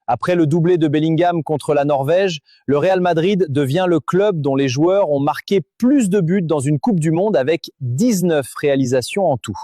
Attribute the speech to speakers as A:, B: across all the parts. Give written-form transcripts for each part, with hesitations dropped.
A: Après le doublé de Bellingham contre la Norvège, le Real Madrid devient le club dont les joueurs ont marqué plus de buts dans une Coupe du Monde avec 19 réalisations en tout.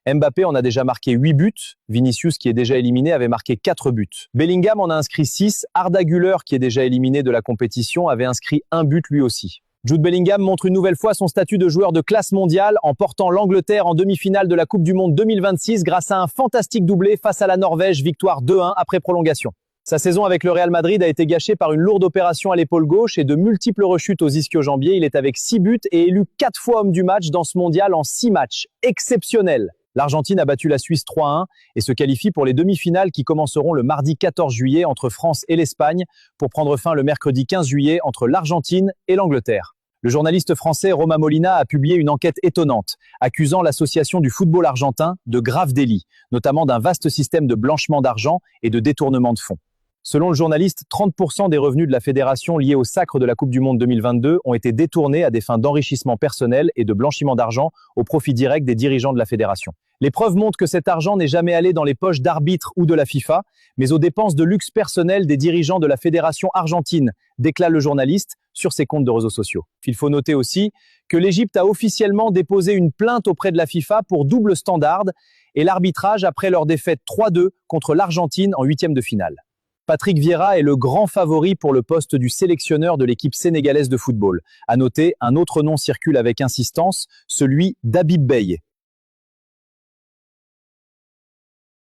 A: Mbappé en a déjà marqué 8 buts, Vinicius qui est déjà éliminé avait marqué 4 buts. Bellingham en a inscrit 6, Arda Güler qui est déjà éliminé de la compétition avait inscrit 1 but lui aussi. Jude Bellingham montre une nouvelle fois son statut de joueur de classe mondiale en portant l'Angleterre en demi-finale de la Coupe du Monde 2026 grâce à un fantastique doublé face à la Norvège, victoire 2-1 après prolongation. Sa saison avec le Real Madrid a été gâchée par une lourde opération à l'épaule gauche et de multiples rechutes aux ischio-jambiers. Il est avec 6 buts et élu 4 fois homme du match dans ce mondial en 6 matchs. Exceptionnel! L'Argentine a battu la Suisse 3-1 et se qualifie pour les demi-finales qui commenceront le mardi 14 juillet entre France et l'Espagne pour prendre fin le mercredi 15 juillet entre l'Argentine et l'Angleterre. Le journaliste français Romain Molina a publié une enquête étonnante, accusant l'association du football argentin de graves délits, notamment d'un vaste système de blanchiment d'argent et de détournement de fonds. Selon le journaliste, 30% des revenus de la fédération liés au sacre de la Coupe du Monde 2022 ont été détournés à des fins d'enrichissement personnel et de blanchiment d'argent au profit direct des dirigeants de la fédération. Les preuves montrent que cet argent n'est jamais allé dans les poches d'arbitres ou de la FIFA, mais aux dépenses de luxe personnel des dirigeants de la fédération argentine, déclare le journaliste sur ses comptes de réseaux sociaux. Il faut noter aussi que l'Égypte a officiellement déposé une plainte auprès de la FIFA pour double standard et l'arbitrage après leur défaite 3-2 contre l'Argentine en huitième de finale. Patrick Vieira est le grand favori pour le poste du sélectionneur de l'équipe sénégalaise de football. À noter, un autre nom circule avec insistance, celui d'Habib Beye.